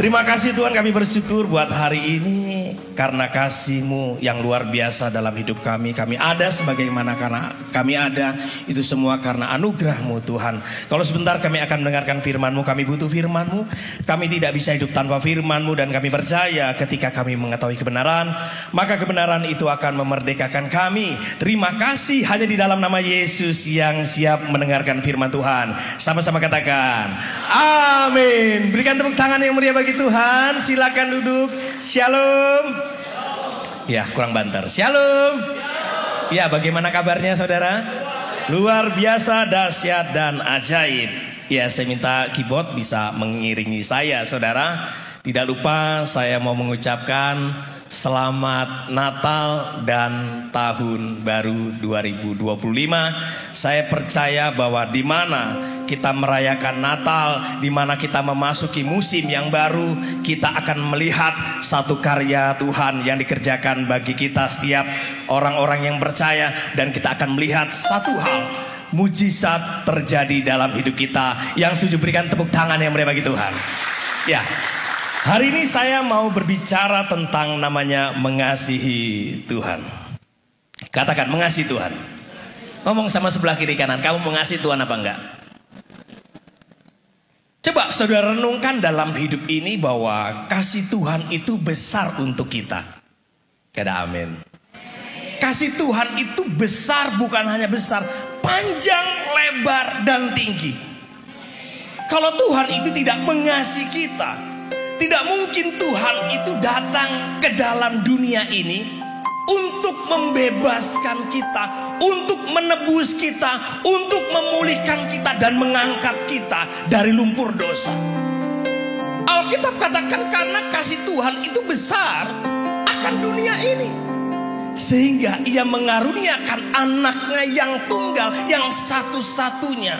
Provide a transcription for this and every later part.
Terima kasih Tuhan, kami bersyukur buat hari ini karena kasih-Mu yang luar biasa dalam hidup kami. Kami ada sebagaimana karena kami ada, itu semua karena anugerah-Mu Tuhan. Kalau sebentar kami akan mendengarkan firman-Mu, kami butuh firman-Mu. Kami tidak bisa hidup tanpa firman-Mu, dan kami percaya ketika kami mengetahui kebenaran, maka kebenaran itu akan memerdekakan kami. Terima kasih hanya di dalam nama Yesus yang siap mendengarkan firman Tuhan. Sama-sama katakan amin. Berikan tepuk tangan yang meriah bagi Tuhan. Silakan duduk. Shalom. Ya, kurang banter. Shalom. Ya, bagaimana kabarnya saudara? Luar biasa, dahsyat dan ajaib. Ya, saya minta keyboard bisa mengiringi saya saudara. Tidak lupa saya mau mengucapkan selamat Natal dan Tahun Baru 2025. Saya percaya bahwa di mana kita merayakan Natal, di mana kita memasuki musim yang baru, kita akan melihat satu karya Tuhan yang dikerjakan bagi kita setiap orang-orang yang percaya, dan kita akan melihat satu hal, mujizat terjadi dalam hidup kita. Yang setuju berikan tepuk tangan yang meriah bagi Tuhan. Ya. Hari ini saya mau berbicara tentang namanya mengasihi Tuhan. Katakan mengasihi Tuhan. Ngomong sama sebelah kiri kanan, kamu mengasihi Tuhan apa enggak? Coba saudara renungkan dalam hidup ini bahwa kasih Tuhan itu besar untuk kita. Kata amin. Kasih Tuhan itu besar, bukan hanya besar, panjang, lebar, dan tinggi. Kalau Tuhan itu tidak mengasihi kita, tidak mungkin Tuhan itu datang ke dalam dunia ini untuk membebaskan kita, untuk menebus kita, untuk memulihkan kita dan mengangkat kita dari lumpur dosa. Alkitab katakan karena kasih Tuhan itu besar akan dunia ini, sehingga Ia mengaruniakan anaknya yang tunggal, yang satu-satunya,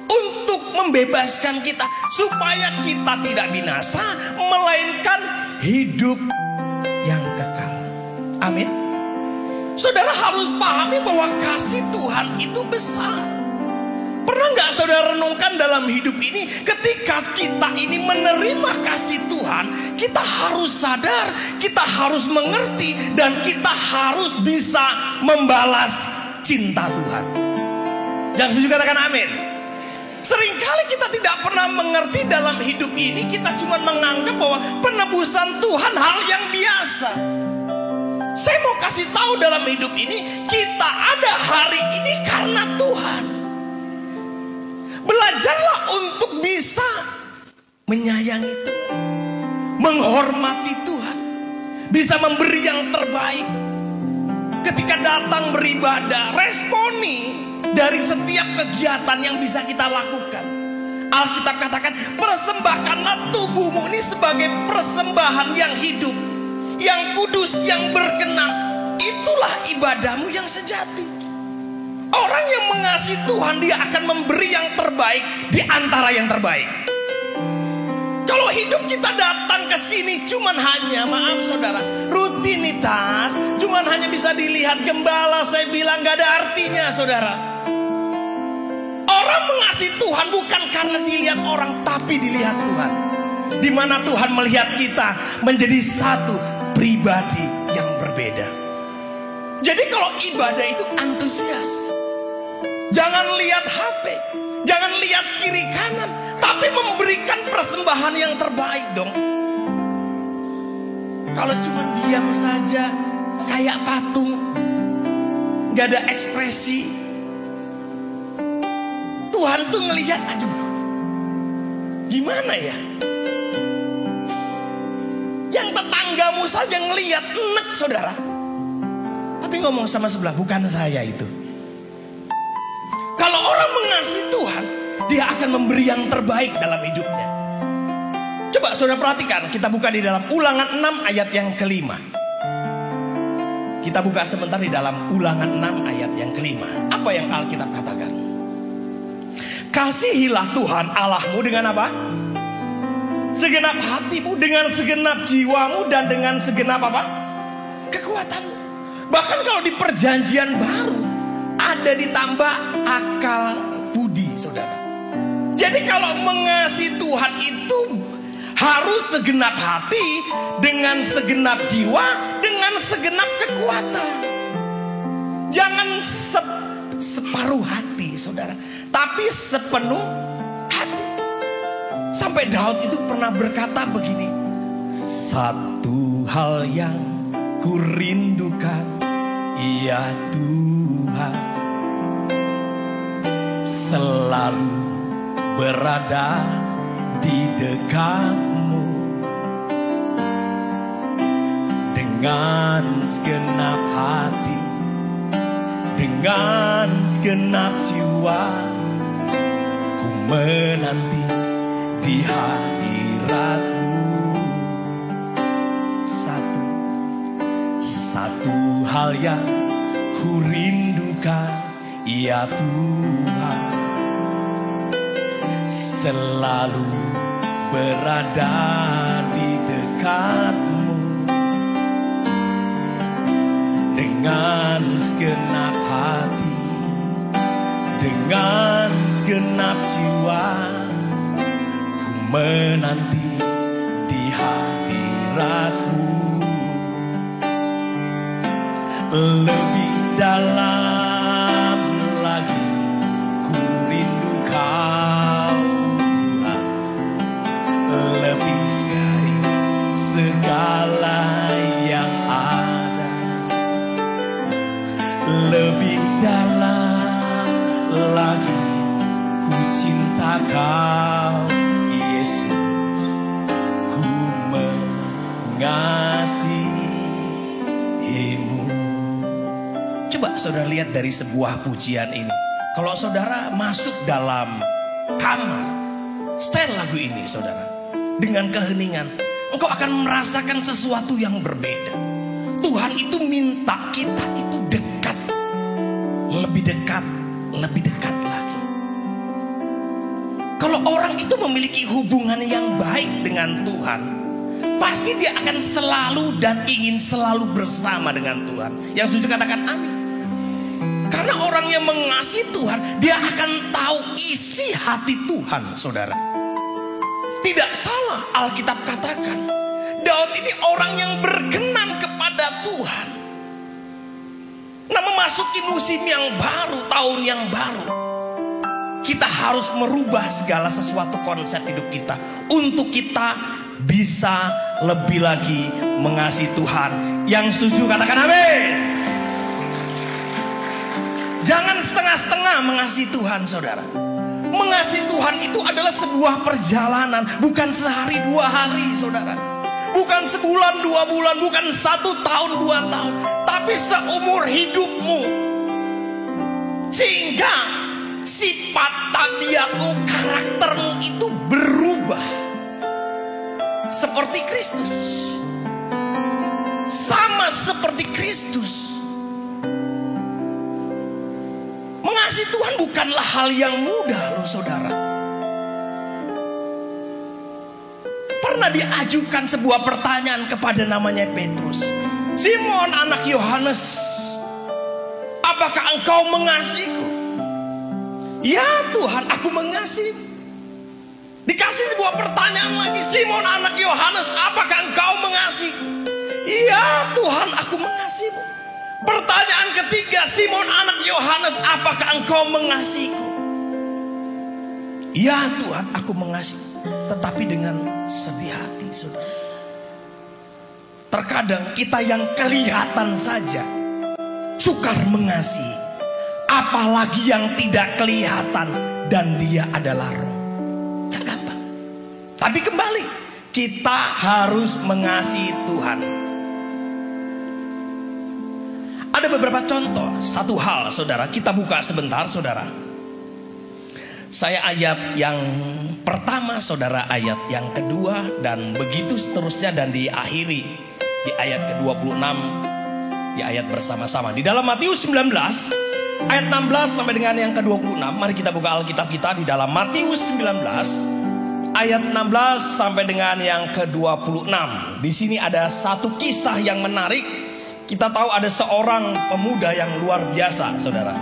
untuk membebaskan kita supaya kita tidak binasa, melainkan hidup yang kekal. Amin. Saudara harus pahami bahwa kasih Tuhan itu besar. Pernah nggak saudara renungkan dalam hidup ini, ketika kita ini menerima kasih Tuhan, kita harus sadar, kita harus mengerti, dan kita harus bisa membalas cinta Tuhan. Yang setuju katakan amin. Seringkali kita tidak pernah mengerti dalam hidup ini. Kita cuma menganggap bahwa penebusan Tuhan hal yang biasa. Saya mau kasih tahu dalam hidup ini, kita ada hari ini karena Tuhan. Belajarlah untuk bisa menyayangi Tuhan, menghormati Tuhan, bisa memberi yang terbaik. Ketika datang beribadah, responi dari setiap kegiatan yang bisa kita lakukan. Alkitab katakan, persembahkanlah tubuhmu ini sebagai persembahan yang hidup, yang kudus, yang berkenan. Itulah ibadahmu yang sejati. Orang yang mengasihi Tuhan, dia akan memberi yang terbaik di antara yang terbaik. Kalau hidup kita datang ke sini cuman hanya, maaf saudara, rutinitas, cuman hanya bisa dilihat gembala, saya bilang gak ada artinya saudara. Orang mengasihi Tuhan bukan karena dilihat orang, tapi dilihat Tuhan. Di mana Tuhan melihat kita menjadi satu pribadi yang berbeda. Jadi kalau ibadah itu antusias, jangan lihat HP, jangan lihat kiri kanan, tapi memberikan persembahan yang terbaik dong. Kalau cuma diam saja kayak patung, gak ada ekspresi, Tuhan tuh ngelihat, aduh, gimana ya? Yang tetanggamu saja ngelihat, enek saudara. Tapi ngomong sama sebelah, bukan saya itu. Kalau orang mengasihi Tuhan, dia akan memberi yang terbaik dalam hidupnya. Coba saudara perhatikan, kita buka di dalam Ulangan 6 ayat yang kelima. Kita buka sebentar di dalam Ulangan 6 ayat yang kelima. Apa yang Alkitab katakan? Kasihilah Tuhan Allahmu dengan apa? Segenap hatimu, dengan segenap jiwamu, dan dengan segenap apa? Kekuatanmu. Bahkan kalau di perjanjian baru ada ditambah akal budi saudara. Jadi kalau mengasihi Tuhan itu harus segenap hati, dengan segenap jiwa, dengan segenap kekuatan. Jangan separuh hati, saudara, tapi sepenuh hati. Sampai Daud itu pernah berkata begini, satu hal yang kurindukan, ya Tuhan, selalu berada di dekatmu dengan segenap hati, dengan segenap jiwa, ku menanti di hadiratmu. Satu hal yang ku rindukan, ya Tuhan, selalu berada di dekatmu dengan segenap hati, dengan segenap jiwa, ku menanti di hadiratmu. Lebih dalam lagi ku rindu Kau Tuhan, lebih dari segala yang ada, lebih dalam lagi ku cinta Kau Yesus, ku mengasihimu. Coba saudara lihat dari sebuah pujian ini. Kalau saudara masuk dalam kamar, setel lagu ini saudara, dengan keheningan, engkau akan merasakan sesuatu yang berbeda. Tuhan itu minta kita itu dekat, lebih dekat, lebih dekat lagi. Kalau orang itu memiliki hubungan yang baik dengan Tuhan, pasti dia akan selalu dan ingin selalu bersama dengan Tuhan. Yang setuju katakan amin. Karena orang yang mengasihi Tuhan, dia akan tahu isi hati Tuhan, saudara. Tidak salah Alkitab katakan, Daud ini orang yang berkenan kepada Tuhan. Nah, memasuki musim yang baru, tahun yang baru, kita harus merubah segala sesuatu konsep hidup kita, untuk kita bisa lebih lagi mengasihi Tuhan. Yang setuju katakan amin. Jangan setengah-setengah mengasihi Tuhan, saudara. Mengasihi Tuhan itu adalah sebuah perjalanan, bukan sehari dua hari, saudara. Bukan sebulan dua bulan, bukan 1 tahun 2 tahun, tapi seumur hidupmu. Sehingga sifat tabiatmu, karaktermu itu berubah seperti Kristus. Sama seperti Kristus. Mengasihi Tuhan bukanlah hal yang mudah loh, saudara. Pernah diajukan sebuah pertanyaan kepada namanya Petrus. Simon anak Yohanes, apakah engkau mengasihiku? Ya Tuhan, aku mengasihimu. Dikasih sebuah pertanyaan lagi. Simon anak Yohanes, apakah engkau mengasihiku? Ya Tuhan, aku mengasihimu. Pertanyaan ketiga, Simon anak Yohanes, apakah engkau mengasihiku? Ya Tuhan, aku mengasihi. Tetapi dengan sedih hati, saudara. Terkadang kita yang kelihatan saja sukar mengasihi, apalagi yang tidak kelihatan dan dia adalah roh. Gak gampang. Tapi kembali, kita harus mengasihi Tuhan. Ada beberapa contoh. Satu hal, saudara, kita buka sebentar, saudara. Saya ayat yang pertama, saudara, ayat yang kedua, dan begitu seterusnya, dan diakhiri di ayat ke-26, di ayat bersama-sama. Di dalam Matius 19, ayat 16 sampai dengan yang ke-26. Mari kita buka Alkitab kita di dalam Matius 19, ayat 16 sampai dengan yang ke-26. Di sini ada satu kisah yang menarik. Kita tahu ada seorang pemuda yang luar biasa, saudara.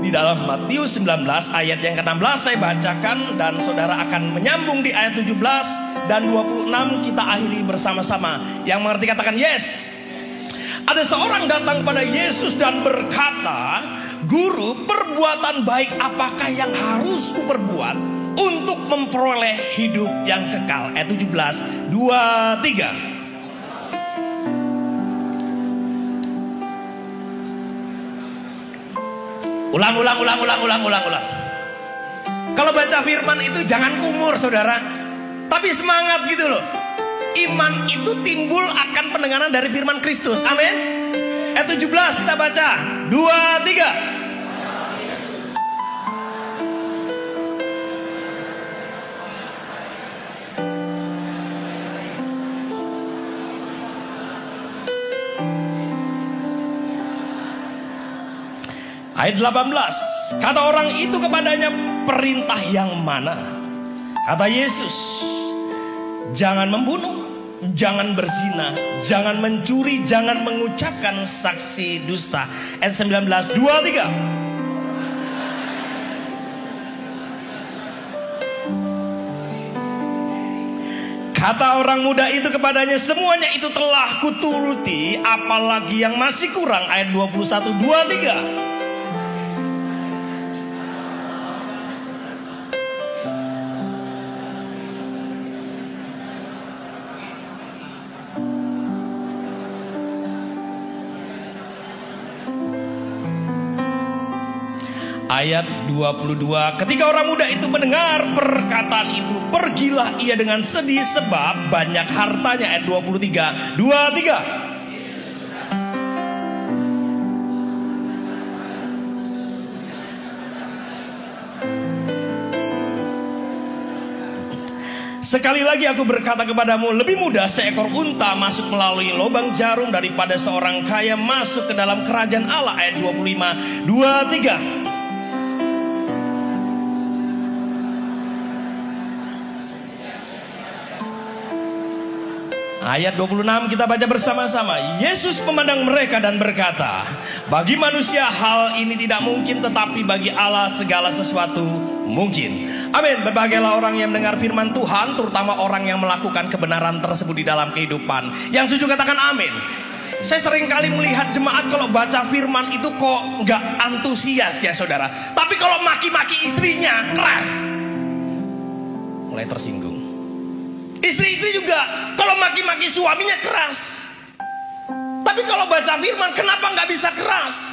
Di dalam Matius 19 ayat yang ke-16 saya bacakan, dan saudara akan menyambung di ayat 17 dan 26 kita akhiri bersama-sama. Yang mengerti katakan yes. Ada seorang datang pada Yesus dan berkata, "Guru, perbuatan baik apakah yang harus kuperbuat untuk memperoleh hidup yang kekal?" Ayat 17, 2, 3. Ulang. Kalau baca firman itu jangan kumur, saudara, tapi semangat gitu loh. Iman itu timbul akan pendengaran dari firman Kristus. Amin. Ayat 17 kita baca, 2, 3. Ayat 18, kata orang itu kepadanya, "Perintah yang mana?" Kata Yesus, "Jangan membunuh, jangan berzina, jangan mencuri, jangan mengucapkan saksi dusta." Ayat 19, 2, 3. Kata orang muda itu kepadanya, "Semuanya itu telah kuturuti, apalagi yang masih kurang?" Ayat 21, 2, 3. Ayat 22, ketika orang muda itu mendengar perkataan itu, pergilah ia dengan sedih sebab banyak hartanya. Ayat 23, 2, 3. Sekali lagi aku berkata kepadamu, lebih mudah seekor unta masuk melalui lubang jarum daripada seorang kaya masuk ke dalam kerajaan Allah. Ayat 25, 2, 3. Ayat 26 kita baca bersama-sama. Yesus memandang mereka dan berkata, "Bagi manusia hal ini tidak mungkin, tetapi bagi Allah segala sesuatu mungkin." Amin. Berbahagialah orang yang mendengar firman Tuhan, terutama orang yang melakukan kebenaran tersebut di dalam kehidupan. Yang setuju katakan amin. Saya sering kali melihat jemaat kalau baca firman itu kok nggak antusias ya saudara. Tapi kalau maki-maki istrinya keras, mulai tersinggung. Istri-istri juga kalau maki-maki suaminya keras. Tapi kalau baca firman, kenapa nggak bisa keras?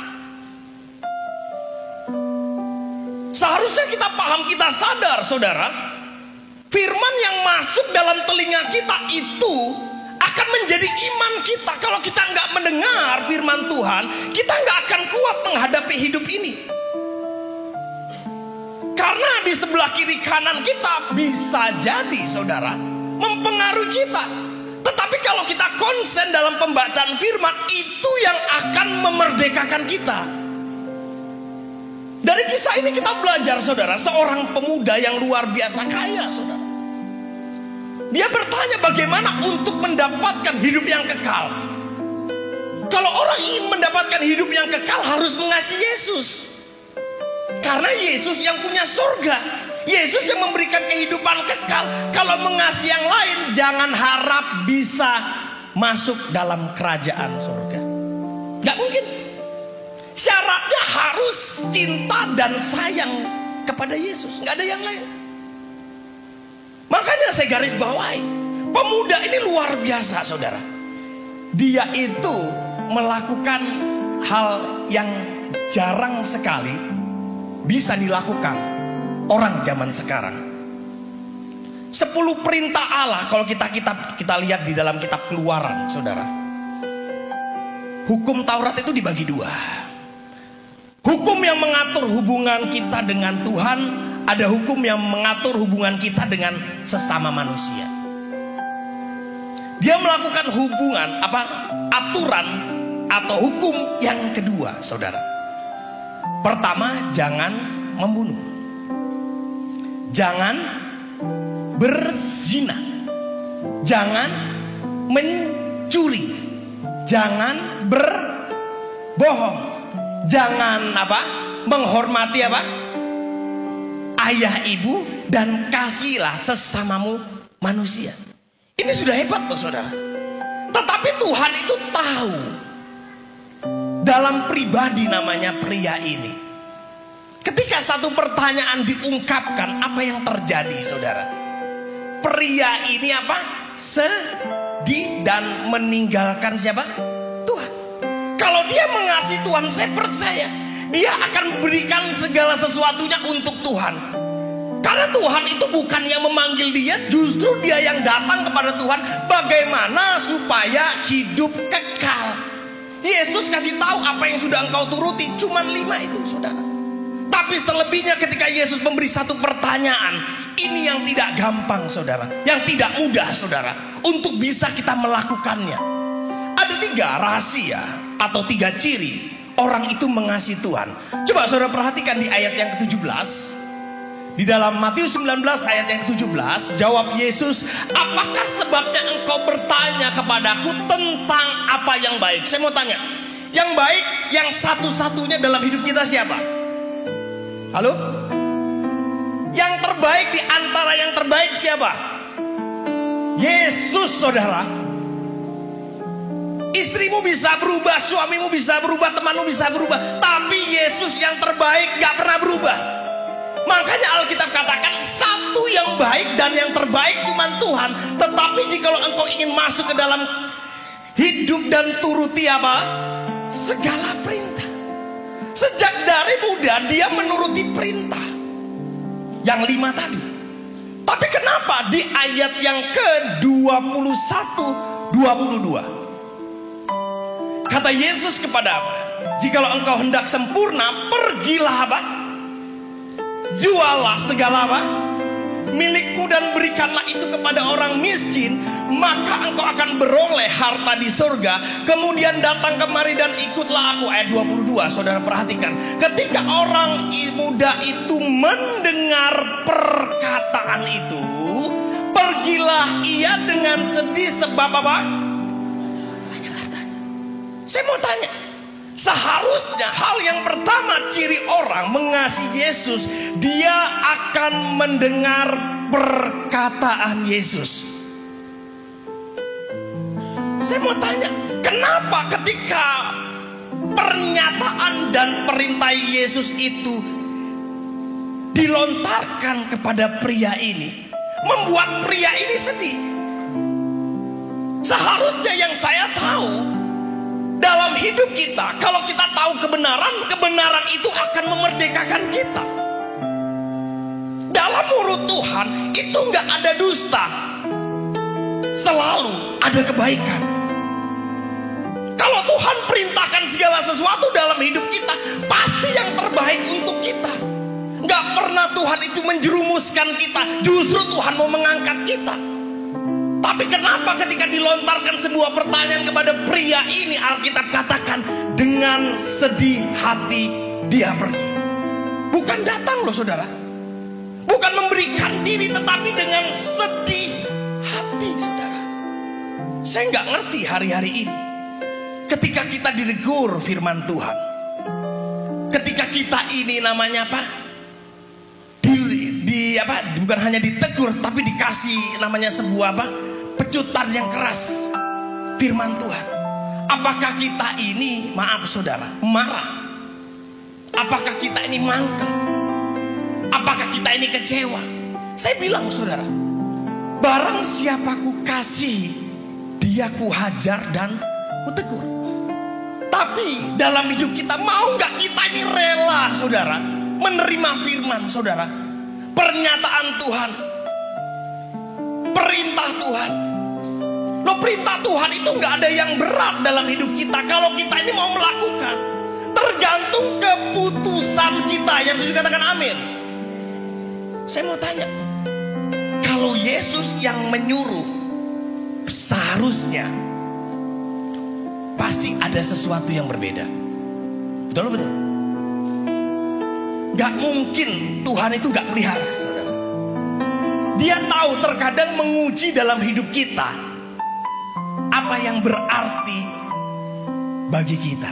Seharusnya kita paham, kita sadar saudara, firman yang masuk dalam telinga kita itu akan menjadi iman kita. Kalau kita nggak mendengar firman Tuhan, kita nggak akan kuat menghadapi hidup ini. Karena di sebelah kiri kanan kita bisa jadi saudara mempengaruhi kita. Tetapi kalau kita konsen dalam pembacaan firman, itu yang akan memerdekakan kita. Dari kisah ini kita belajar saudara, seorang pemuda yang luar biasa kaya saudara. Dia bertanya bagaimana untuk mendapatkan hidup yang kekal. Kalau orang ingin mendapatkan hidup yang kekal harus mengasihi Yesus. Karena Yesus yang punya surga, Yesus yang memberikan kehidupan kekal. Kalau mengasihi yang lain, jangan harap bisa masuk dalam kerajaan surga. Gak mungkin. Syaratnya harus cinta dan sayang kepada Yesus. Gak ada yang lain. Makanya saya garis bawahi, pemuda ini luar biasa saudara. Dia itu melakukan hal yang jarang sekali bisa dilakukan orang zaman sekarang. 10 perintah Allah kalau kita lihat di dalam kitab Keluaran saudara. Hukum Taurat itu dibagi 2. Hukum yang mengatur hubungan kita dengan Tuhan, ada hukum yang mengatur hubungan kita dengan sesama manusia. Dia melakukan hubungan aturan atau hukum yang kedua saudara. Pertama, jangan membunuh, jangan berzina, jangan mencuri, jangan berbohong, jangan menghormati ayah ibu, dan kasihlah sesamamu manusia. Ini sudah hebat loh saudara. Tetapi Tuhan itu tahu dalam pribadi namanya pria ini. Ketika satu pertanyaan diungkapkan, apa yang terjadi saudara? Pria ini apa? Sedih dan meninggalkan siapa? Tuhan. Kalau dia mengasihi Tuhan, saya percaya dia akan berikan segala sesuatunya untuk Tuhan. Karena Tuhan itu bukan yang memanggil dia, justru dia yang datang kepada Tuhan. Bagaimana supaya hidup kekal. Yesus kasih tahu apa yang sudah engkau turuti. Cuman 5 itu saudara. Tapi selebihnya ketika Yesus memberi satu pertanyaan, ini yang tidak gampang saudara, yang tidak mudah saudara, untuk bisa kita melakukannya. Ada 3 rahasia atau 3 ciri orang itu mengasihi Tuhan. Coba saudara perhatikan di ayat yang ke-17. Di dalam Matius 19 ayat yang ke-17, jawab Yesus, apakah sebabnya engkau bertanya kepadaku tentang apa yang baik? Saya mau tanya, yang baik, yang satu-satunya dalam hidup kita siapa? Halo? Yang terbaik di antara yang terbaik siapa? Yesus saudara. Istrimu bisa berubah, suamimu bisa berubah, temanmu bisa berubah, tapi Yesus yang terbaik gak pernah berubah. Makanya Alkitab katakan satu yang baik dan yang terbaik cuma Tuhan. Tetapi jikalau engkau ingin masuk ke dalam hidup dan turuti apa? Segala perintah. Sejak dari muda dia menuruti perintah yang 5 tadi. Tapi kenapa di ayat yang ke-21, 22 kata Yesus kepada apa? Jikalau engkau hendak sempurna, pergilah apa? Jualah segala apa? Milikmu dan berikanlah itu kepada orang miskin, maka engkau akan beroleh harta di surga. Kemudian datang kemari dan ikutlah aku. Ayat 22 saudara perhatikan. Ketika orang muda itu mendengar perkataan itu, pergilah ia dengan sedih sebab apa? Banyak hartanya. Saya mau tanya, seharusnya hal yang pertama ciri orang mengasihi Yesus, dia akan mendengar perkataan Yesus. Saya mau tanya, kenapa ketika pernyataan dan perintah Yesus itu dilontarkan kepada pria ini, membuat pria ini sedih? Seharusnya yang saya tahu, dalam hidup kita, kalau kita tahu kebenaran, kebenaran itu akan memerdekakan kita. Dalam mulut Tuhan itu nggak ada dusta, selalu ada kebaikan. Kalau Tuhan perintahkan segala sesuatu dalam hidup kita, pasti yang terbaik untuk kita. Nggak pernah Tuhan itu menjerumuskan kita, justru Tuhan mau mengangkat kita. Tapi kenapa ketika dilontarkan sebuah pertanyaan kepada pria ini, Alkitab katakan dengan sedih hati dia pergi. Bukan datang loh saudara, bukan memberikan diri, tetapi dengan sedih hati saudara. Saya nggak ngerti hari-hari ini, ketika kita dinegur firman Tuhan, ketika kita ini namanya apa? Bukan hanya ditegur, tapi dikasih namanya sebuah apa? Pecutan yang keras firman Tuhan. Apakah kita ini, maaf saudara, marah? Apakah kita ini mangkel? Apakah kita ini kecewa? Saya bilang saudara, barang siapa ku kasih, dia ku hajar dan ku tegur. Tapi dalam hidup kita, mau gak kita ini rela saudara menerima firman saudara, pernyataan Tuhan, perintah Tuhan. Loh, perintah Tuhan itu nggak ada yang berat dalam hidup kita kalau kita ini mau melakukan. Tergantung keputusan kita. Yang sudah katakan amin. Saya mau tanya, kalau Yesus yang menyuruh, seharusnya pasti ada sesuatu yang berbeda. Betul betul. Gak mungkin Tuhan itu gak pelihara saudara. Dia tahu terkadang menguji dalam hidup kita apa yang berarti bagi kita.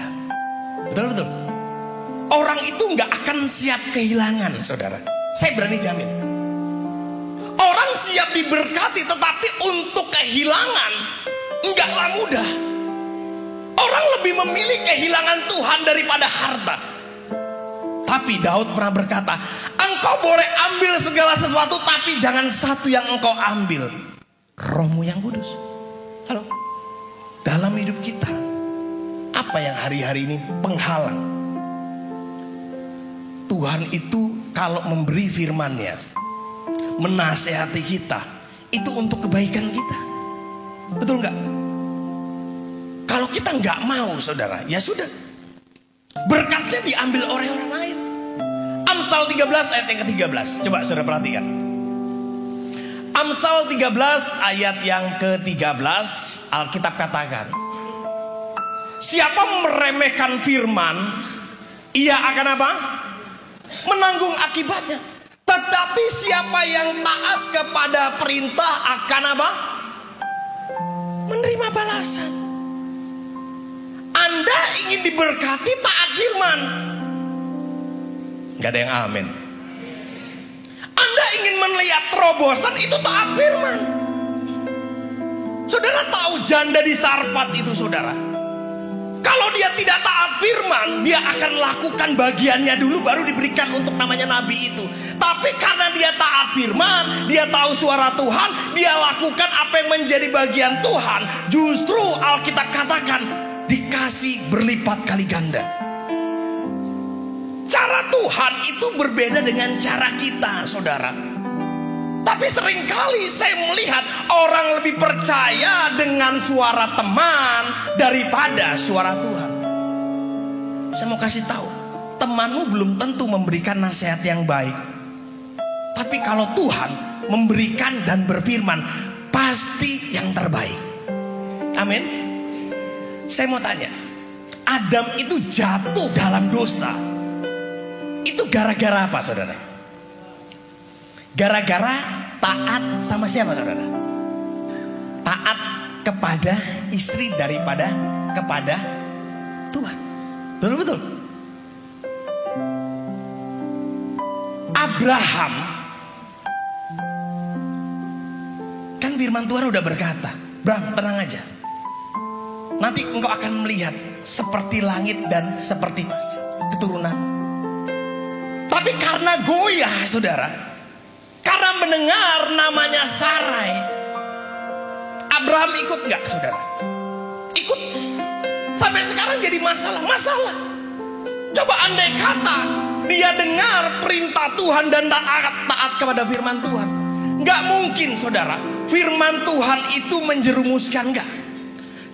Betul-betul. Orang itu gak akan siap kehilangan saudara. Saya berani jamin. Orang siap diberkati, tetapi untuk kehilangan kehilangan enggaklah mudah. Orang lebih memilih kehilangan Tuhan daripada harta. Tapi Daud pernah berkata, engkau boleh ambil segala sesuatu, tapi jangan satu yang engkau ambil, Roh-Mu yang kudus. Halo, dalam hidup kita, apa yang hari-hari ini penghalang? Tuhan itu kalau memberi firman-Nya, menasehati kita, itu untuk kebaikan kita. Betul nggak? Kalau kita nggak mau, saudara, ya sudah, berkatnya diambil oleh orang lain. Amsal 13 ayat yang ke-13. Coba saudara perhatikan. Amsal 13 ayat yang ke-13, Alkitab katakan, siapa meremehkan firman, ia akan apa? Menanggung akibatnya. Tetapi siapa yang taat kepada perintah akan apa? Menerima balasan. Anda ingin diberkati, taat firman. Gak ada yang amin. Anda ingin melihat terobosan, itu taat firman. Saudara tahu janda di Sarfat itu, saudara, kalau dia tidak taat firman, dia akan lakukan bagiannya dulu, baru diberikan untuk namanya nabi itu. Tapi karena dia taat firman, dia tahu suara Tuhan, dia lakukan apa yang menjadi bagian Tuhan. Justru Alkitab katakan dikasih berlipat kali ganda. Cara Tuhan itu berbeda dengan cara kita, saudara. Tapi seringkali saya melihat orang lebih percaya dengan suara teman daripada suara Tuhan. Saya mau kasih tahu, temanmu belum tentu memberikan nasihat yang baik. Tapi kalau Tuhan memberikan dan berfirman, pasti yang terbaik. Amin. Saya mau tanya, Adam itu jatuh dalam dosa, itu gara-gara apa, saudara? Gara-gara taat sama siapa, saudara? Taat kepada istri daripada kepada Tuhan. Betul-betul. Abraham, kan firman Tuhan udah berkata, Bram, tenang aja, nanti engkau akan melihat seperti langit dan seperti emas keturunan. Tapi karena goyah, saudara, karena mendengar namanya Sarai, Abraham ikut nggak, saudara? Ikut. Sampai sekarang jadi masalah. Coba andai kata dia dengar perintah Tuhan dan taat kepada firman Tuhan, nggak mungkin, saudara, firman Tuhan itu menjerumuskan, nggak.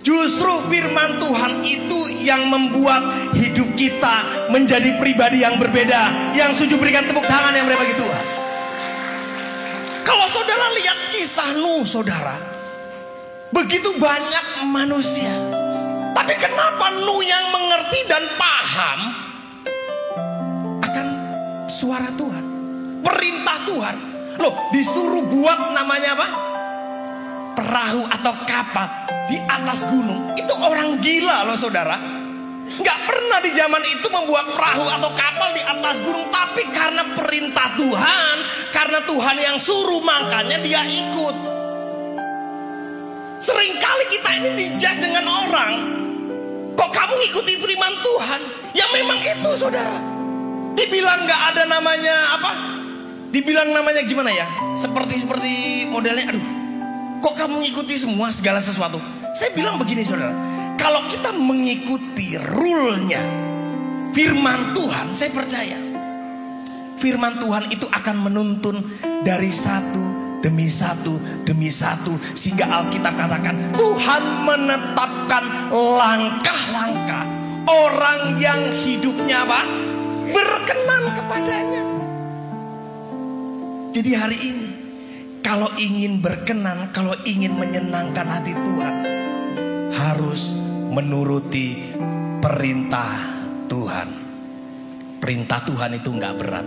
Justru firman Tuhan itu yang membuat hidup kita menjadi pribadi yang berbeda. Yang setuju berikan tepuk tangan yang bagi Tuhan. Kalau saudara lihat kisah Nuh, saudara, begitu banyak manusia, tapi kenapa Nuh yang mengerti dan paham akan suara Tuhan, perintah Tuhan? Loh, disuruh buat namanya apa? Perahu atau kapal di atas gunung. Itu orang gila loh, saudara. Nggak pernah di zaman itu membuat perahu atau kapal di atas gunung. Tapi karena perintah Tuhan, karena Tuhan yang suruh, makanya dia ikut. Seringkali kita ini dijudge dengan orang, kok kamu ngikuti firman Tuhan? Ya memang itu, saudara. Dibilang nggak ada namanya apa? Dibilang namanya gimana ya? Seperti modelnya, aduh, kok kamu ngikuti semua segala sesuatu? Saya bilang begini, saudara, kalau kita mengikuti rule-nya firman Tuhan, saya percaya firman Tuhan itu akan menuntun dari satu demi satu demi satu, sehingga Alkitab katakan Tuhan menetapkan langkah-langkah orang yang hidupnya apa? Berkenan kepadanya. Jadi hari ini, kalau ingin berkenan, kalau ingin menyenangkan hati Tuhan, harus menuruti perintah Tuhan. Perintah Tuhan itu nggak berat,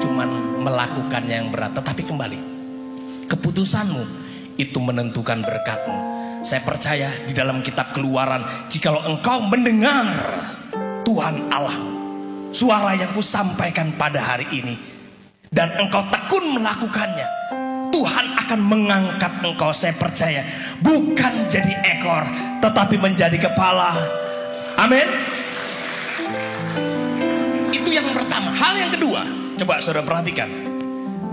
cuman melakukannya yang berat. Tetapi kembali, keputusanmu itu menentukan berkatmu. Saya percaya di dalam kitab Keluaran, jikalau engkau mendengar Tuhan Allahmu, suara yang kusampaikan pada hari ini, dan engkau tekun melakukannya, Tuhan akan mengangkat engkau, saya percaya. Bukan jadi ekor, tetapi menjadi kepala. Amin. Itu yang pertama. Hal yang kedua, coba saudara perhatikan.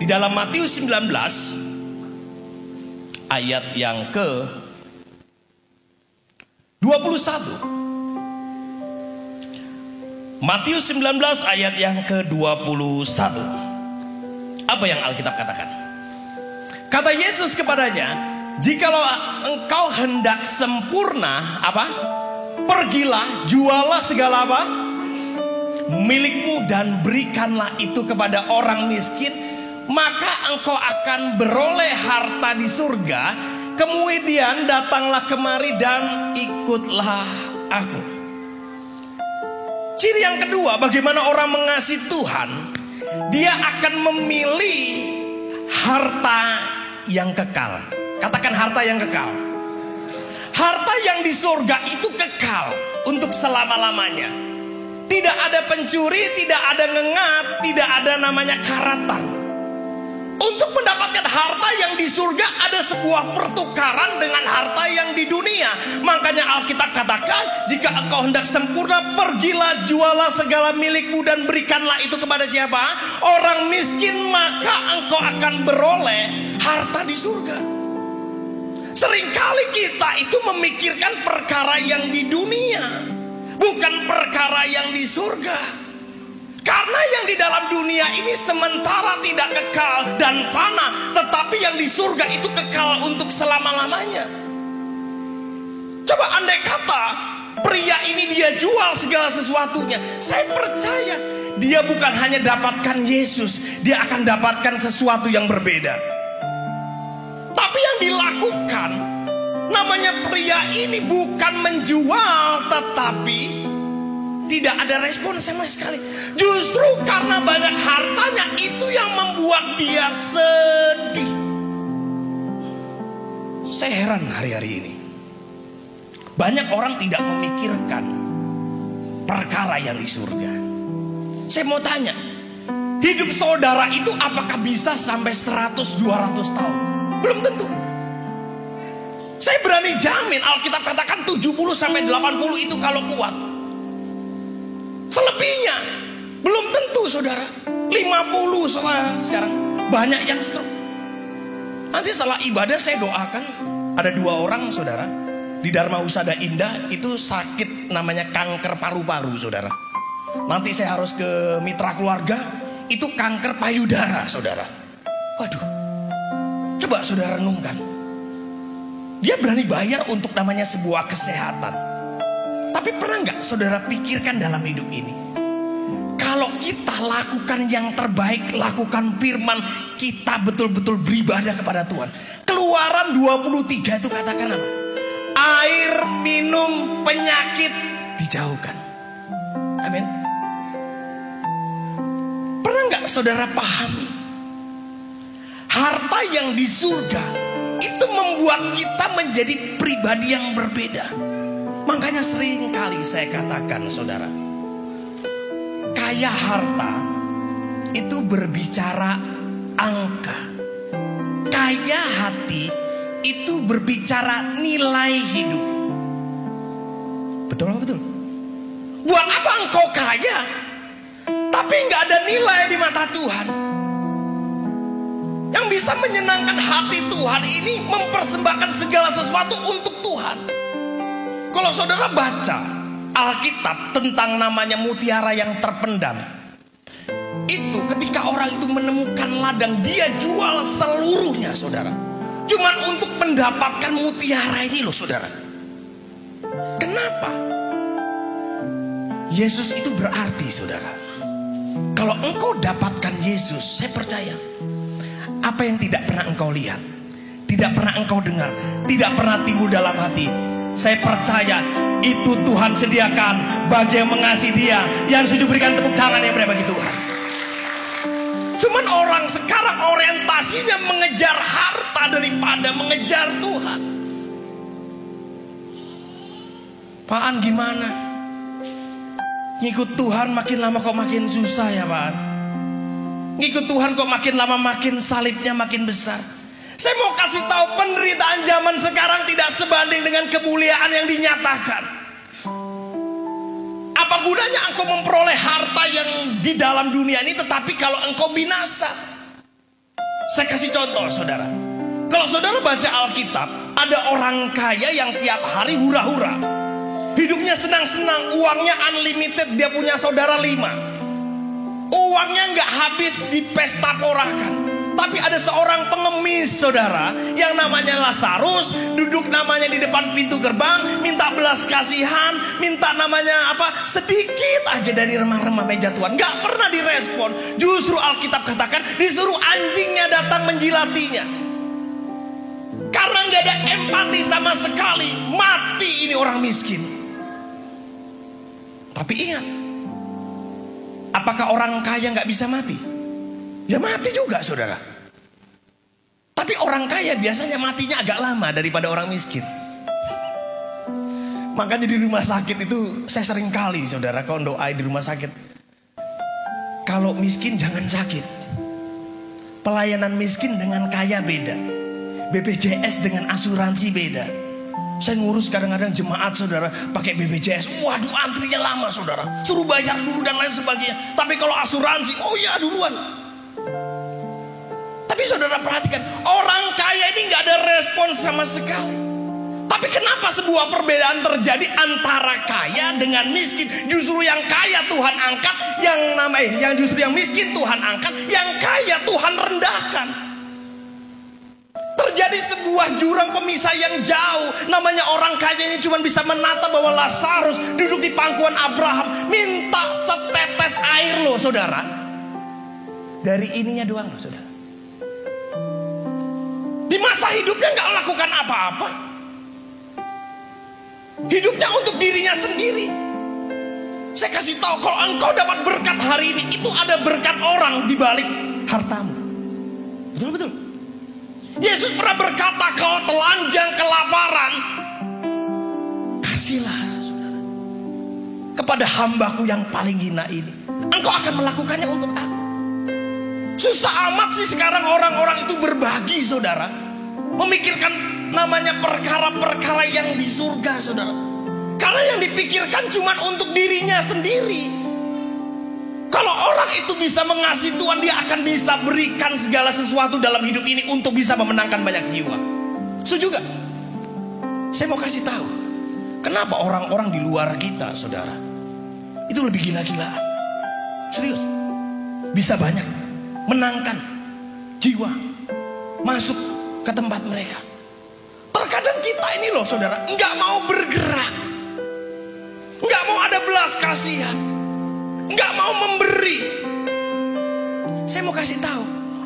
Di dalam Matius 19 ayat yang ke 21. Matius 19 ayat yang ke-21. Apa yang Alkitab katakan? Kata Yesus kepadanya, jikalau engkau hendak sempurna, apa? Pergilah, jualah segala apa? Milikmu dan berikanlah itu kepada orang miskin, maka engkau akan beroleh harta di surga. Kemudian datanglah kemari dan ikutlah aku. Ciri yang kedua, bagaimana orang mengasihi Tuhan, dia akan memilih harta yang kekal. Katakan harta yang kekal. Harta yang di surga itu kekal untuk selama-lamanya. Tidak ada pencuri, tidak ada ngengat, tidak ada namanya karatan. Untuk mendapatkan harta yang di surga ada sebuah pertukaran dengan harta yang di dunia. Makanya Alkitab katakan, jika engkau hendak sempurna, pergilah, jualah segala milikmu dan berikanlah itu kepada siapa? Orang miskin, maka engkau akan beroleh harta di surga. Seringkali kita itu memikirkan perkara yang di dunia, bukan perkara yang di surga. Karena yang di dalam dunia ini sementara tidak kekal dan fana, tetapi yang di surga itu kekal untuk selama-lamanya. Coba andai kata pria ini dia jual segala sesuatunya, saya percaya dia bukan hanya dapatkan Yesus, dia akan dapatkan sesuatu yang berbeda. Tapi yang dilakukan, namanya pria ini bukan menjual, tetapi tidak ada respon sama sekali. Justru karena banyak hartanya, itu yang membuat dia sedih. Saya heran hari-hari ini, banyak orang tidak memikirkan perkara yang di surga. Saya mau tanya, hidup saudara itu apakah bisa sampai 100-200 tahun? Belum tentu. Saya berani jamin, Alkitab katakan 70-80 itu kalau kuat. Selebihnya belum tentu, saudara. 50 saudara sekarang banyak yang stroke. Nanti setelah ibadah saya doakan, ada 2 orang saudara di Dharma Husada Indah itu sakit namanya kanker paru-paru, saudara. Nanti saya harus ke mitra keluarga, itu kanker payudara, saudara. Waduh, coba saudara renungkan. Dia berani bayar untuk namanya sebuah kesehatan. Tapi pernah nggak saudara pikirkan dalam hidup ini, kalau kita lakukan yang terbaik, lakukan firman, kita betul-betul beribadah kepada Tuhan. Keluaran 23 itu katakan apa? Air, minum, penyakit dijauhkan. Amin. Pernah nggak saudara paham, harta yang di surga itu membuat kita menjadi pribadi yang berbeda. Makanya sering kali saya katakan, saudara, kaya harta itu berbicara angka. Kaya hati itu berbicara nilai hidup. Betul apa betul? Buat apa engkau kaya tapi nggak ada nilai di mata Tuhan? Yang bisa menyenangkan hati Tuhan ini mempersembahkan segala sesuatu untuk Tuhan. Kalau saudara baca Alkitab tentang namanya mutiara yang terpendam, itu ketika orang itu menemukan ladang, dia jual seluruhnya, saudara, cuman untuk mendapatkan mutiara ini loh, saudara. Kenapa? Yesus itu berarti, saudara, kalau engkau dapatkan Yesus, saya percaya apa yang tidak pernah engkau lihat, tidak pernah engkau dengar, tidak pernah timbul dalam hati, saya percaya itu Tuhan sediakan bagi yang mengasihi Dia, yang setuju berikan tepuk tangan yang bagi Tuhan. Cuman orang sekarang orientasinya mengejar harta daripada mengejar Tuhan. Pak gimana? Ngikut Tuhan makin lama kok makin susah ya Pak. Ngikut Tuhan kok makin lama makin salibnya makin besar. Saya mau kasih tahu, penderitaan zaman sekarang tidak sebanding dengan kemuliaan yang dinyatakan. Apa gunanya engkau memperoleh harta yang di dalam dunia ini tetapi kalau engkau binasa? Saya kasih contoh, saudara. Kalau saudara baca Alkitab, ada orang kaya yang tiap hari hura-hura, hidupnya senang-senang, uangnya unlimited, dia punya saudara 5. Uangnya nggak habis di pesta porakan. Tapi ada seorang pengemis, saudara, yang namanya Lazarus, duduk namanya di depan pintu gerbang, minta belas kasihan, minta namanya apa, sedikit aja dari remah-remah meja Tuhan. Gak pernah direspon. Justru Alkitab katakan disuruh anjingnya datang menjilatinya. Karena gak ada empati sama sekali. Mati ini orang miskin. Tapi ingat, apakah orang kaya gak bisa mati? Ya mati juga, saudara. Tapi orang kaya biasanya matinya agak lama daripada orang miskin. Makanya di rumah sakit itu saya sering kali, saudara, kalau doa di rumah sakit, kalau miskin jangan sakit. Pelayanan miskin dengan kaya beda. BPJS dengan asuransi beda. Saya ngurus kadang-kadang jemaat, saudara, pakai BPJS. Waduh, antrinya lama, saudara. Suruh bayar dulu dan lain sebagainya. Tapi kalau asuransi, oh ya duluan. Tapi saudara perhatikan, orang kaya ini nggak ada respon sama sekali. Tapi kenapa sebuah perbedaan terjadi antara kaya dengan miskin? Justru yang kaya Tuhan angkat, yang justru yang miskin Tuhan angkat, yang kaya Tuhan rendahkan. Terjadi sebuah jurang pemisah yang jauh. Namanya orang kaya ini cuma bisa menata bahwa Lazarus duduk di pangkuan Abraham, minta setetes air loh, saudara. Dari ininya doang loh, saudara. Di masa hidupnya nggak melakukan apa-apa. Hidupnya untuk dirinya sendiri. Saya kasih tahu, kalau engkau dapat berkat hari ini, itu ada berkat orang di balik hartamu. Betul-betul. Yesus pernah berkata, kalau telanjang kelaparan, kasihlah, saudara, kepada hambaku yang paling hina ini. Engkau akan melakukannya untuk aku. Susah amat sih sekarang orang-orang itu berbagi, saudara. Memikirkan namanya perkara-perkara yang di surga, saudara. Karena yang dipikirkan cuma untuk dirinya sendiri. Kalau orang itu bisa mengasihi Tuhan, dia akan bisa berikan segala sesuatu dalam hidup ini untuk bisa memenangkan banyak jiwa. Setuju gak? Saya mau kasih tahu, kenapa orang-orang di luar kita, saudara, itu lebih gila-gilaan. Serius. Bisa banyak menangkan jiwa masuk ke tempat mereka. Terkadang kita ini loh, saudara, nggak mau bergerak, nggak mau ada belas kasihan, nggak mau memberi. Saya mau kasih tahu,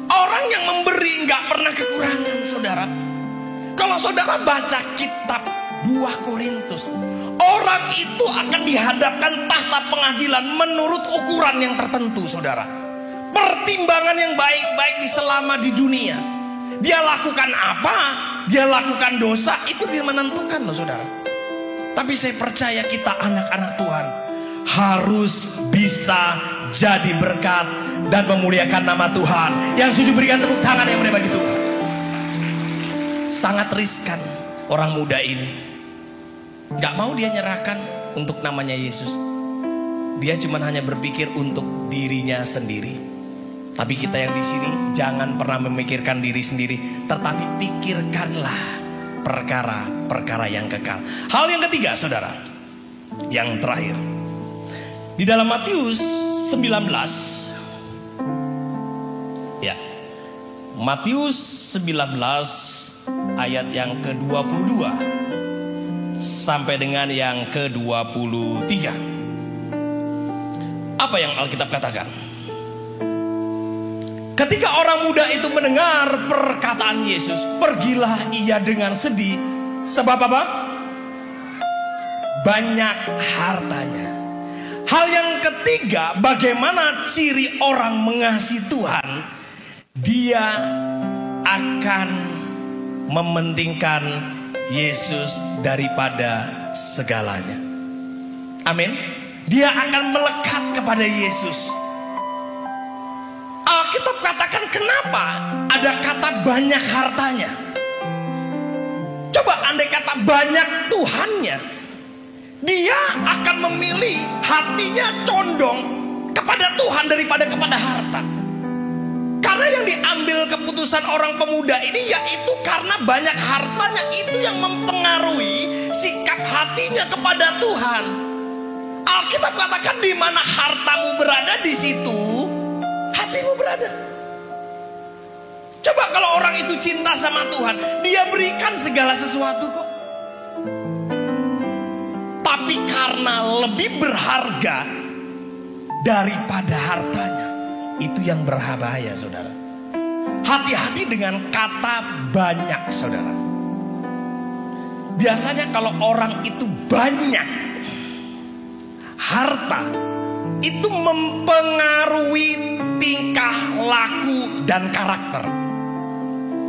orang yang memberi nggak pernah kekurangan, saudara. Kalau saudara baca kitab 2 Korintus, orang itu akan dihadapkan tahta pengadilan menurut ukuran yang tertentu, saudara. Pertimbangan yang baik-baik di selama di dunia. Dia lakukan apa, dia lakukan dosa, itu dia menentukan loh, saudara. Tapi saya percaya kita anak-anak Tuhan harus bisa jadi berkat dan memuliakan nama Tuhan. Yang setuju berikan tepuk tangan yang bagi Tuhan. Sangat riskan orang muda ini. Gak mau dia nyerahkan untuk namanya Yesus. Dia cuma hanya berpikir untuk dirinya sendiri. Tapi kita yang di sini jangan pernah memikirkan diri sendiri, tetapi pikirkanlah perkara-perkara yang kekal. Hal yang ketiga, saudara, yang terakhir, di dalam Matius 19, ya, Matius 19 ayat yang ke-22 sampai dengan yang ke-23. Apa yang Alkitab katakan? Ketika orang muda itu mendengar perkataan Yesus, pergilah ia dengan sedih. Sebab apa? Banyak hartanya. Hal yang ketiga, bagaimana ciri orang mengasihi Tuhan? Dia akan mementingkan Yesus daripada segalanya. Amin. Dia akan melekat kepada Yesus. Alkitab katakan kenapa ada kata banyak hartanya. Coba andai kata banyak Tuhannya, dia akan memilih hatinya condong kepada Tuhan daripada kepada harta. Karena yang diambil keputusan orang pemuda ini yaitu karena banyak hartanya, itu yang mempengaruhi sikap hatinya kepada Tuhan. Alkitab katakan di mana hartamu berada, di situ hatimu berada. Coba kalau orang itu cinta sama Tuhan, dia berikan segala sesuatu kok. Tapi karena lebih berharga daripada hartanya, itu yang berbahaya, saudara. Hati-hati dengan kata banyak, saudara. Biasanya kalau orang itu banyak harta, itu mempengaruhi tingkah laku dan karakter.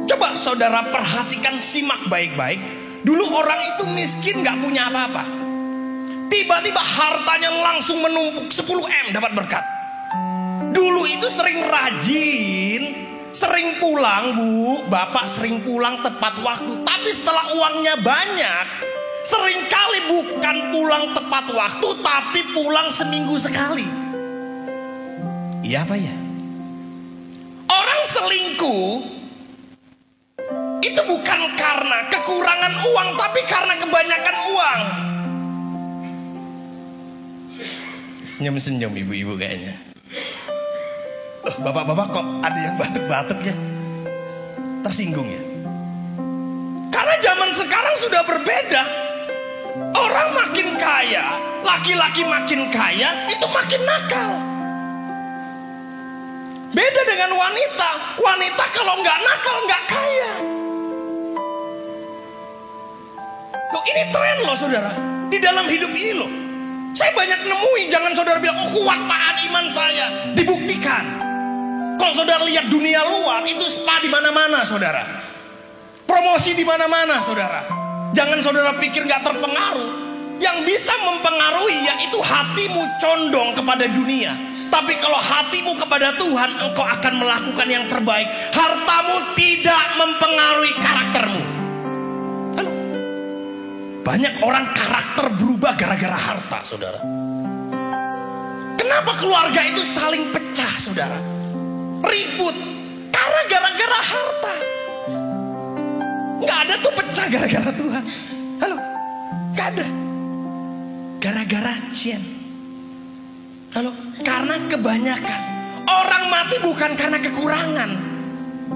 Coba saudara perhatikan, simak baik-baik. Dulu orang itu miskin, gak punya apa-apa. Tiba-tiba hartanya langsung menumpuk, 10 M dapat berkat. Dulu itu sering rajin, sering pulang, Bu, bapak sering pulang tepat waktu. Tapi setelah uangnya banyak, seringkali bukan pulang tepat waktu, tapi pulang seminggu sekali. Iya apa ya? Orang selingkuh itu bukan karena kekurangan uang, tapi karena kebanyakan uang. Senyum-senyum ibu-ibu kayaknya. Bapak-bapak kok ada yang batuk-batuk ya? Tersinggung ya? Karena zaman sekarang sudah berbeda. Orang makin kaya, laki-laki makin kaya, itu makin nakal. Beda dengan wanita. Wanita kalau nggak nakal nggak kaya. Loh, ini tren loh saudara. Di dalam hidup ini loh, saya banyak nemui. Jangan saudara bilang, oh kuat Pak iman saya. Dibuktikan. Kalau saudara lihat dunia luar, itu spa di mana-mana saudara. Promosi di mana-mana saudara. Jangan saudara pikir nggak terpengaruh. Yang bisa mempengaruhi yaitu hatimu condong kepada dunia. Tapi kalau hatimu kepada Tuhan, engkau akan melakukan yang terbaik. Hartamu tidak mempengaruhi karaktermu. Halo. Banyak orang karakter berubah gara-gara harta, saudara. Kenapa keluarga itu saling pecah, saudara? Ribut karena gara-gara harta. Nggak ada tuh pecah gara-gara Tuhan. Halo, nggak ada. Gara-gara cian. Halo, karena kebanyakan. Orang mati bukan karena kekurangan,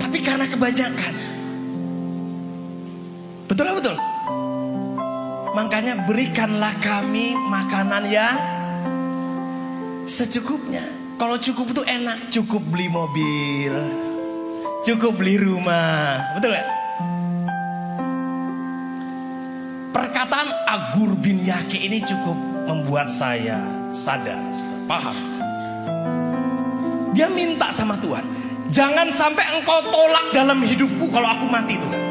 tapi karena kebanyakan. Betul lah, betul. Makanya berikanlah kami makanan yang secukupnya. Kalau cukup itu enak, cukup beli mobil, cukup beli rumah, betul ya? Perkataan Agur bin Yake ini cukup membuat saya sadar, paham. Dia minta sama Tuhan, jangan sampai engkau tolak dalam hidupku kalau aku mati, Tuhan.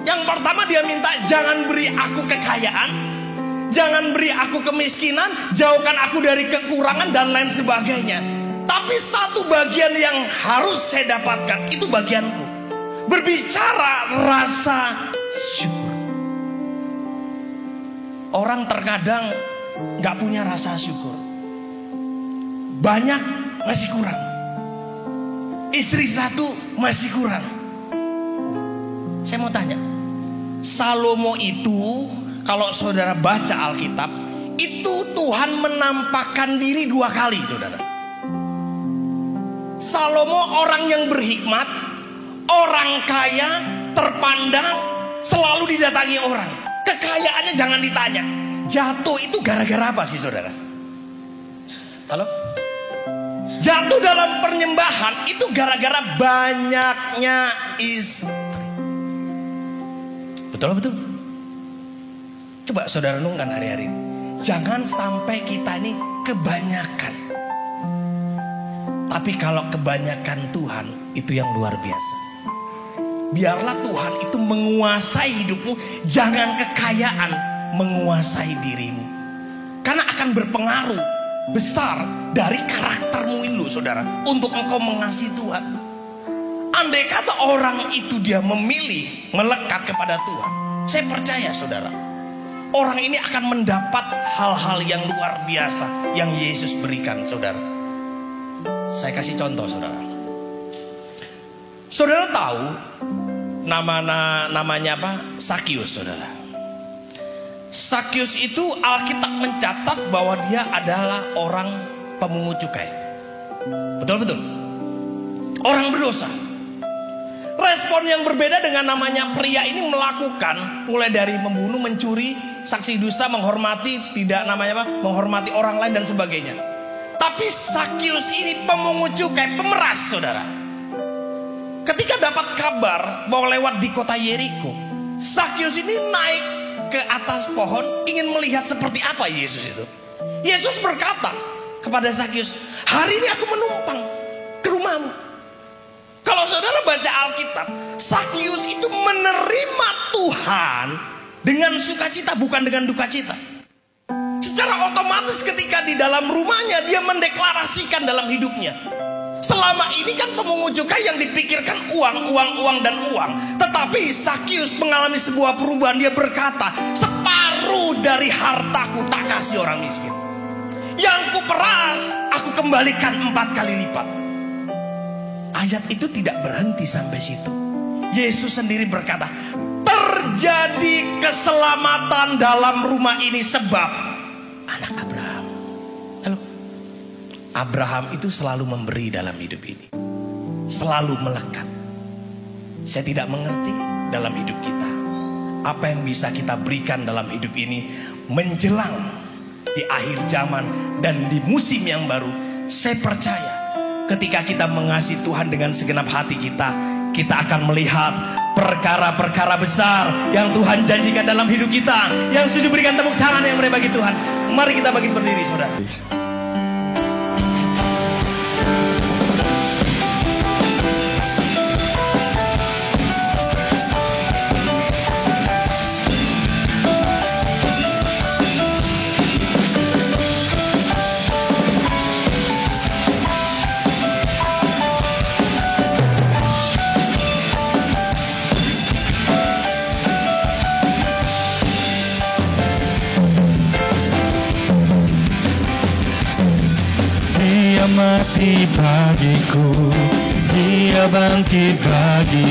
Yang pertama dia minta, jangan beri aku kekayaan, jangan beri aku kemiskinan, jauhkan aku dari kekurangan dan lain sebagainya. Tapi satu bagian yang harus saya dapatkan, itu bagianku. Berbicara rasa syukur. Orang terkadang gak punya rasa syukur. Banyak masih kurang. Istri satu masih kurang. Saya mau tanya, Salomo itu, kalau saudara baca Alkitab, itu Tuhan menampakkan diri 2 kali, saudara. Salomo orang yang berhikmat, orang kaya, terpandang, selalu didatangi orang. Kekayaannya jangan ditanya. Jatuh itu gara-gara apa sih, saudara? Halo? Jatuh dalam penyembahan itu gara-gara banyaknya istri. Betul? Coba saudara renungkan hari-hari ini. Jangan sampai kita ini kebanyakan. Tapi kalau kebanyakan Tuhan, itu yang luar biasa. Biarlah Tuhan itu menguasai hidupmu. Jangan kekayaan menguasai dirimu. Karena akan berpengaruh besar dari karaktermu ini loh saudara, untuk engkau mengasihi Tuhan. Andai kata orang itu dia memilih melekat kepada Tuhan, saya percaya saudara, orang ini akan mendapat hal-hal yang luar biasa yang Yesus berikan saudara. Saya kasih contoh saudara. Saudara tahu namanya apa? Sakius saudara. Sakius itu Alkitab mencatat bahwa dia adalah orang pemungut cukai. Betul-betul. Orang berdosa. Respon yang berbeda dengan namanya pria ini melakukan mulai dari membunuh, mencuri, saksi dusta, menghormati orang lain dan sebagainya. Tapi Sakius ini pemungut cukai, pemeras saudara. Ketika dapat kabar bahwa lewat di kota Yeriko, Sakius ini naik ke atas pohon ingin melihat seperti apa Yesus itu. Yesus berkata kepada Sakius, hari ini aku menumpang ke rumahmu. Kalau saudara baca Alkitab, Sakius itu menerima Tuhan dengan sukacita, bukan dengan duka cita. Secara otomatis ketika di dalam rumahnya dia mendeklarasikan dalam hidupnya, selama ini kan pemungut cukai yang dipikirkan uang dan uang. Tetapi Sakius mengalami sebuah perubahan. Dia berkata, separuh dari hartaku tak kasih orang miskin, yang kuperas aku kembalikan 4 kali lipat. Ayat itu tidak berhenti sampai situ. Yesus sendiri berkata, terjadi keselamatan dalam rumah ini sebab anak Abraham. Halo, Abraham itu selalu memberi dalam hidup ini, selalu melekat. Saya tidak mengerti dalam hidup kita apa yang bisa kita berikan dalam hidup ini menjelang di akhir zaman dan di musim yang baru. Saya percaya ketika kita mengasihi Tuhan dengan segenap hati kita, kita akan melihat perkara-perkara besar yang Tuhan janjikan dalam hidup kita. Yang setuju berikan tepuk tangan yang meriah bagi Tuhan. Mari kita bangkit berdiri saudara. Dia mati bagiku, dia bangkit bagi